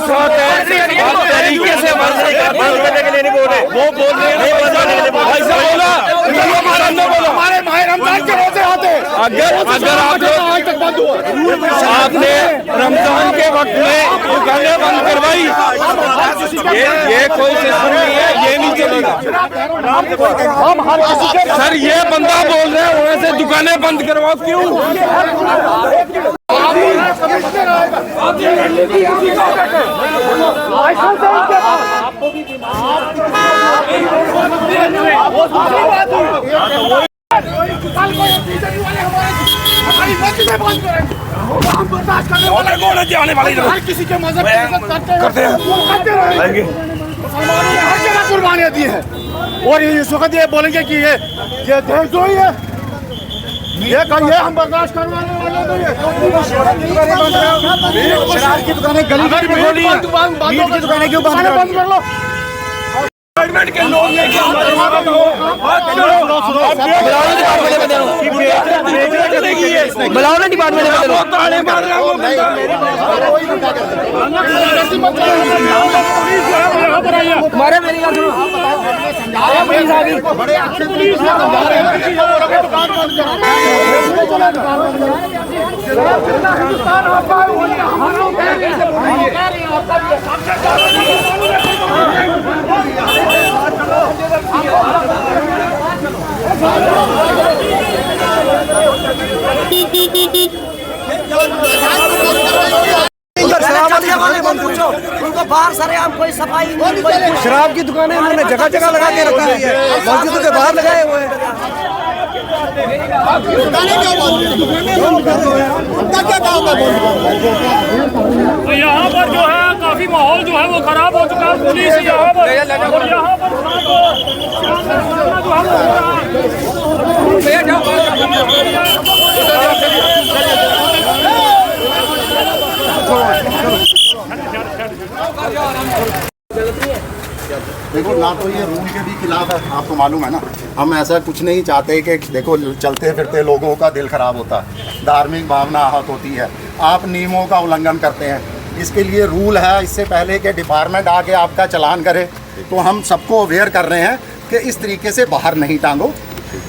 साथ है, आप तरीके से वर्क नहीं करते, के लिए नहीं बोल रहे, वो बोल रहे हैं ऐसा बोला, हमारे माह रमजान के रोजे आते। अगर आप लोग आपने रमजान के वक्त में दुकानें बंद करवाई, ये कोई सिस्टम नहीं है, ये नहीं चलेगा सर। ये बंदा बोल रहे हैं वहाँ से दुकानें बंद करवाओ, क्यों? किसी के मजहब करते हैं, मुसलमानों ने हर जगह कुर्बानियां दी है। और इस वक्त ये बोलेंगे कि ये देश जो ही है, ये कहिए हम बर्दाश्त करवाने वाले नहीं है। शराब की दुकानें गली गली में खोली, मीट की दुकानें क्यों बंद कर लो? गवर्नमेंट के लोग बुलाओ ना डिपार्टमेंट हमारे मेरी बात सुनो, बड़े अच्छे पुलिस उनको बाहर सरेआम कोई सफाई, शराब की दुकानें उन्होंने जगह जगह लगा के रखी हुई है, मस्जिदों के बाहर लगाए हुए हैं। तो यहाँ पर जो है काफी माहौल जो है वो खराब हो चुका है। पुलिस यहाँ पर देखो ना तो ये रूल के भी खिलाफ है, आपको मालूम है ना। हम ऐसा कुछ नहीं चाहते कि देखो चलते फिरते लोगों का दिल खराब होता है, धार्मिक भावना आहत होती है, आप नियमों का उल्लंघन करते हैं। इसके लिए रूल है, इससे पहले कि डिपार्टमेंट आके आपका चालान करे तो हम सबको अवेयर कर रहे हैं कि इस तरीके से बाहर नहीं टांगो।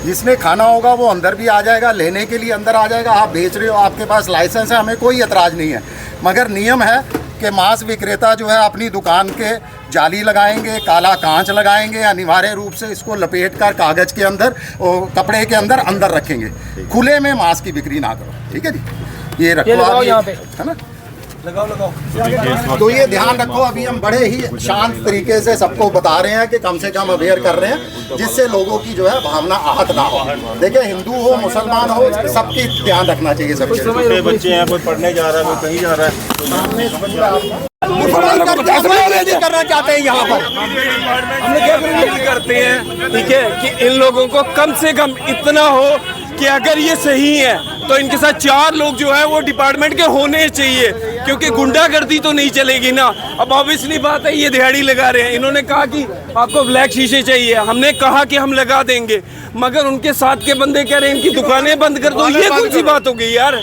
जिसने खाना होगा वो अंदर भी आ जाएगा, लेने के लिए अंदर आ जाएगा। आप बेच रहे हो, आपके पास लाइसेंस है, हमें कोई एतराज़ नहीं है, मगर नियम है कि मांस विक्रेता जो है अपनी दुकान के जाली लगाएंगे, काला कांच लगाएंगे, अनिवार्य रूप से इसको लपेट कर कागज़ के अंदर और कपड़े के अंदर रखेंगे। खुले में मांस की बिक्री ना करो, ठीक है जी। ये रखो आप यहाँ पे, है ना, लगाओ। तो ये ध्यान रखो। अभी हम बड़े ही शांत तरीके से सबको बता रहे हैं कि कम से कम अवेयर कर रहे हैं, जिससे लोगों की जो है भावना आहत ना हो। देखिए हिंदू हो मुसलमान हो, सबकी ध्यान रखना चाहिए। सब बच्चे हैं, कोई पढ़ने जा रहा है, कोई कहीं जा रहा है, करना चाहते हैं यहाँ पर हम करते हैं, ठीक है, कि इन लोगों को कम से कम इतना हो कि अगर ये सही है तो इनके साथ 4 लोग जो है वो डिपार्टमेंट के होने चाहिए, क्योंकि गुंडागर्दी तो नहीं चलेगी ना। अब ऑब्वियसली बात है, ये दिहाड़ी लगा रहे हैं। इन्होंने कहा कि आपको ब्लैक शीशे चाहिए, हमने कहा कि हम लगा देंगे, मगर उनके साथ के बंदे कह रहे हैं इनकी दुकानें बंद कर दो। ये कौन सी बात हो गई यार?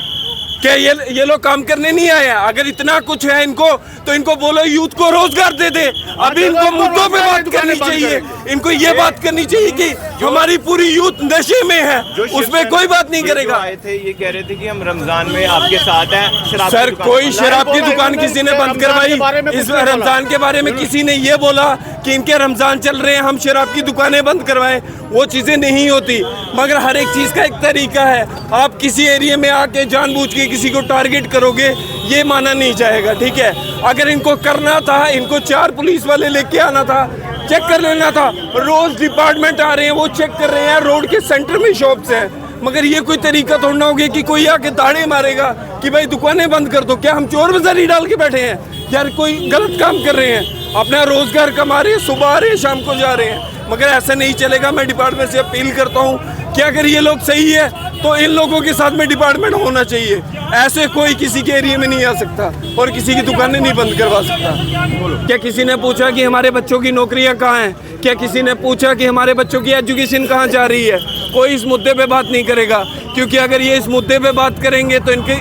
क्या ये लोग काम करने नहीं आए हैं? अगर इतना कुछ है इनको तो इनको बोलो यूथ को रोजगार दे दे। अभी इनको मुद्दों पे बात करनी चाहिए, इनको ये बात करनी चाहिए कि हमारी पूरी यूथ नशे में है, उसमें कोई बात नहीं करेगा। आए थे ये कह रहे थे कि हम रमजान में आपके साथ हैं। सर कोई शराब की दुकान किसी ने बंद करवाई? इस रमजान के बारे में किसी ने ये बोला कि इनके रमजान चल रहे हैं हम शराब की दुकानें बंद करवाएं? वो चीजें नहीं होती, मगर हर एक चीज का एक तरीका है। आप किसी एरिया में आके जानबूझ के किसी को टारगेट करोगे, ये माना नहीं जाएगा, ठीक है। अगर इनको करना था, इनको 4 पुलिस वाले लेके आना था, चेक कर लेना था। रोज डिपार्टमेंट आ रहे हैं, वो चेक कर रहे हैं, रोड के सेंटर में शॉप्स हैं, मगर ये कोई तरीका थोड़ा ना होगा कि कोई आके ताड़े मारेगा कि भाई दुकानें बंद कर दो। क्या हम चोर बाजारी डाल के बैठे हैं यार? कोई गलत काम कर रहे हैं, अपना रोजगार कमा रहे हैं, सुबह आ रहे हैं, शाम को जा रहे हैं, मगर ऐसा नहीं चलेगा। मैं डिपार्टमेंट से अपील करता हूँ कि अगर ये लोग सही है तो इन लोगों के साथ में डिपार्टमेंट होना चाहिए। ऐसे कोई किसी के एरिया में नहीं आ सकता और किसी की दुकानें नहीं बंद करवा सकता। क्या किसी ने पूछा कि हमारे बच्चों की नौकरियां कहाँ हैं? क्या किसी ने पूछा कि हमारे बच्चों की एजुकेशन कहाँ जा रही है? कोई इस मुद्दे पे बात नहीं करेगा, क्योंकि अगर ये इस मुद्दे पे बात करेंगे तो इनकी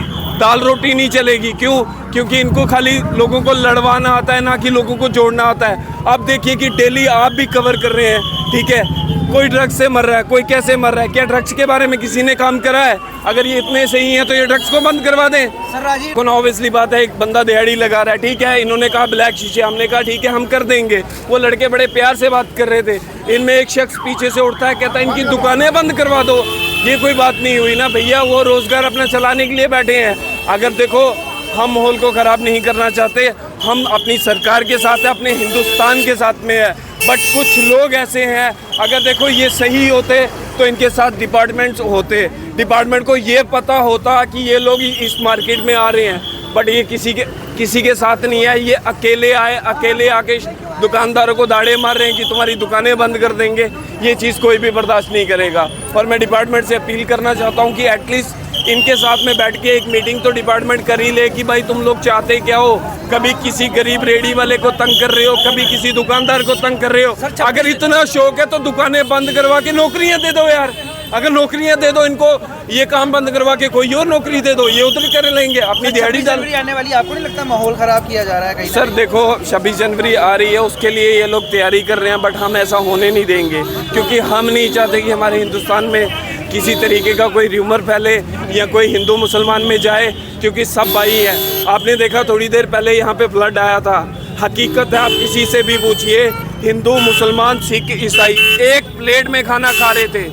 दाल रोटी नहीं चलेगी। क्यों? क्योंकि इनको खाली लोगों को लड़वाना आता है, ना कि लोगों को जोड़ना आता है। अब देखिए कि डेली आप भी कवर कर रहे हैं, ठीक है, कोई ड्रग्स से मर रहा है, कोई कैसे मर रहा है। क्या ड्रग्स के बारे में किसी ने काम करा है? अगर ये इतने सही हैं तो ये ड्रग्स को बंद करवा दें। सर ऑब्वियसली बात है, एक बंदा दिहाड़ी लगा रहा है, ठीक है, इन्होंने कहा ब्लैक शीशे, हमने कहा ठीक है हम कर देंगे। वो लड़के बड़े प्यार से बात कर रहे थे, इनमें एक शख्स पीछे से उठता है, कहता है इनकी दुकानें बंद करवा दो। ये कोई बात नहीं हुई ना भैया, वो रोजगार अपना चलाने के लिए बैठे हैं। अगर देखो हम माहौल को ख़राब नहीं करना चाहते, हम अपनी सरकार के साथ है, अपने हिंदुस्तान के साथ में है। बट कुछ लोग ऐसे हैं, अगर देखो ये सही होते तो इनके साथ डिपार्टमेंट्स होते, डिपार्टमेंट को ये पता होता कि ये लोग इस मार्केट में आ रहे हैं। बट ये किसी के साथ नहीं है, ये अकेले आए, अकेले आके दुकानदारों को दाड़े मार रहे हैं कि तुम्हारी दुकानें बंद कर देंगे। ये चीज़ कोई भी बर्दाश्त नहीं करेगा। और मैं डिपार्टमेंट से अपील करना चाहता हूँ कि एटलीस्ट इनके साथ में बैठ के एक मीटिंग तो डिपार्टमेंट कर ही ले कि भाई तुम लोग चाहते क्या हो। कभी किसी गरीब रेडी वाले को तंग कर रहे हो, कभी किसी दुकानदार को तंग कर रहे हो। अगर इतना शौक है तो दुकानें बंद करवा के नौकरियां दे दो यार। अगर नौकरियां दे दो इनको, ये काम बंद करवा के कोई और नौकरी दे दो, ये उधर कर लेंगे अपनी दिहाड़ी डाल। आने वाली, आपको नहीं लगता माहौल खराब किया जा रहा है कहीं? सर देखो 26 जनवरी आ रही है, उसके लिए ये लोग तैयारी कर रहे हैं, बट हम ऐसा होने नहीं देंगे, क्योंकि हम नहीं चाहते कि हमारे हिंदुस्तान में किसी तरीके का कोई र्यूमर फैले या कोई हिंदू मुसलमान में जाए, क्योंकि सब भाई हैं। आपने देखा थोड़ी देर पहले यहाँ पे फ्लड आया था, हकीकत है, आप किसी से भी पूछिए, हिंदू मुसलमान सिख ईसाई एक प्लेट में खाना खा रहे थे,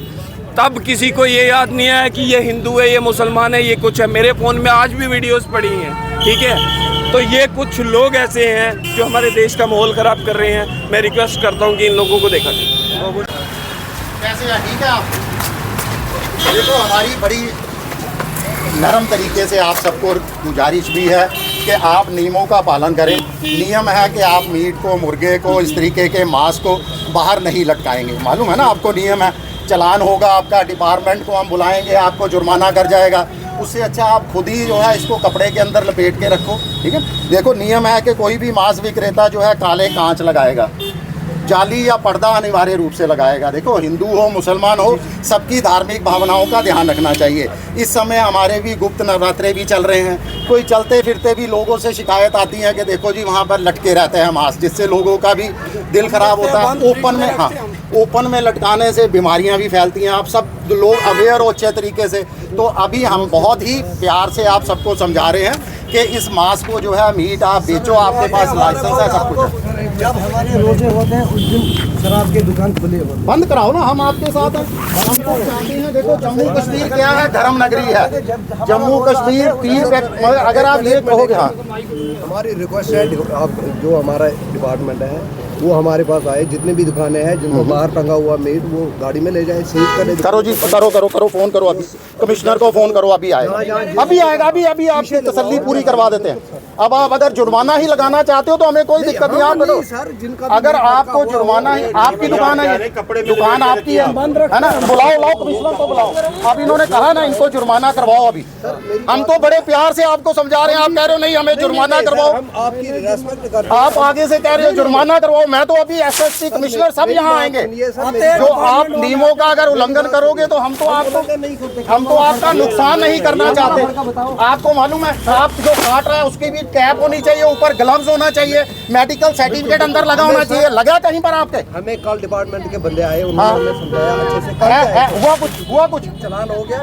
तब किसी को ये याद नहीं आया कि ये हिंदू है, ये मुसलमान है, ये कुछ है। मेरे फ़ोन में आज भी वीडियोस पड़ी हैं, ठीक है। तो ये कुछ लोग ऐसे हैं जो हमारे देश का माहौल ख़राब कर रहे हैं। मैं रिक्वेस्ट करता हूँ कि इन लोगों को देखा जाए। कैसे है? ठीक है आप? देखो हमारी बड़ी नरम तरीके से आप सबको गुजारिश भी है कि आप नियमों का पालन करें। नियम है कि आप मीट को, मुर्गे को, इस तरीके के मांस को बाहर नहीं लटकाएंगे। मालूम है ना आपको? नियम है, चलान होगा आपका, डिपार्टमेंट को हम बुलाएंगे, आपको जुर्माना कर जाएगा। उससे अच्छा आप खुद ही जो है इसको कपड़े के अंदर लपेट के रखो, ठीक है। देखो नियम है कि कोई भी मांस विक्रेता जो है काले कांच लगाएगा, जाली या पर्दा अनिवार्य रूप से लगाएगा। देखो हिंदू हो मुसलमान हो, सबकी धार्मिक भावनाओं का ध्यान रखना चाहिए। इस समय हमारे भी गुप्त नवरात्रे भी चल रहे हैं, कोई चलते फिरते भी लोगों से शिकायत आती है कि देखो जी वहाँ पर लटके रहते हैं मांस, जिससे लोगों का भी दिल खराब होता है। ओपन में, हाँ, ओपन में लटकाने से बीमारियां भी फैलती हैं। आप सब लोग अवेयर हो अच्छे तरीके से। तो अभी हम बहुत ही प्यार से आप सबको समझा रहे हैं कि इस मांस को जो है मीट आप बेचो, आपके पास लाइसेंस है, सब कुछ है। जब हमारे रोजे होते हैं उस दिन शराब की दुकान खुली हो, बंद कराओ ना, हम आपके साथ हैं। हम तो चाहते हैं, देखो जम्मू कश्मीर क्या है, धर्म नगरी है। जम्मू कश्मीर पीर, अगर आप ये कहोगे, हाँ हमारी रिक्वेस्ट है, आप जो हमारा डिपार्टमेंट है वो हमारे पास आए, जितने भी दुकानें हैं जिनको बाहर टंगा हुआ मीट वो गाड़ी में ले जाए, सीज कर करो जी, करो फोन करो, अभी कमिश्नर को फोन करो, अभी आएगा, अभी आएगा, अभी आपकी तसल्ली पूरी करवा देते हैं। अब आप अगर जुर्माना ही लगाना चाहते हो तो हमें कोई दिक्कत नहीं, आप बोलो। अगर आपको जुर्माना ही, आपकी दुकान है, दुकान आपकी है ना, बुलाओ कमिश्नर को बुलाओ। अब इन्होंने कहा ना इनको जुर्माना करवाओ। अभी हम तो बड़े प्यार से आपको समझा रहे हैं, आप कह रहे हो नहीं हमें जुर्माना करवाओ। आप आगे से कह रहे हो जुर्माना करवाओ। मैं तो अभी एसएसपी कमिश्नर सब यहाँ आएंगे। जो आप नियमों का अगर उल्लंघन करोगे तो हम तो आपका नुकसान नहीं करना चाहते। आपको मालूम है आप जो काट रहा है उसकी भी कैप होनी चाहिए, ऊपर ग्लव्स होना चाहिए, मेडिकल सर्टिफिकेट अंदर लगा होना चाहिए। लगा कहीं पर आपके? हमें कल डिपार्टमेंट के बंदे आए, उन्होंने समझाया अच्छे से। हुआ कुछ चलान हो गया,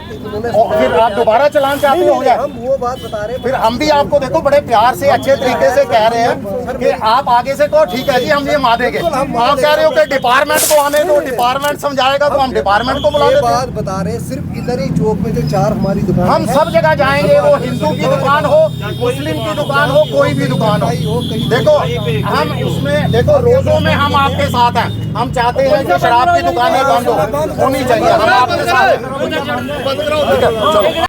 फिर आप दोबारा चलान चाहते हो? हम वो बात बता रहे हैं। फिर हम भी आपको देखो बड़े प्यार से अच्छे तरीके से कह रहे हैं कि आप आगे से कहो ठीक है जी हम ये मान देंगे। आप कह रहे हो कि डिपार्टमेंट को आने दो, डिपार्टमेंट समझाएगा तो हम डिपार्टमेंट को बुला देते हैं। बात बता रहे हैं, सिर्फ इधर ही चौक में जो 4 हमारी दुकान, हम सब जगह जाएंगे, वो हिंदू की दुकान हो, मुस्लिम की दुकान हो, कोई भी दुकान हो। देखो हम उसमें, देखो रोजों में हम आपके साथ हैं। हम चाहते हैं कि शराब की दुकानें बंद होनी चाहिए, हम आपके साथ हैं।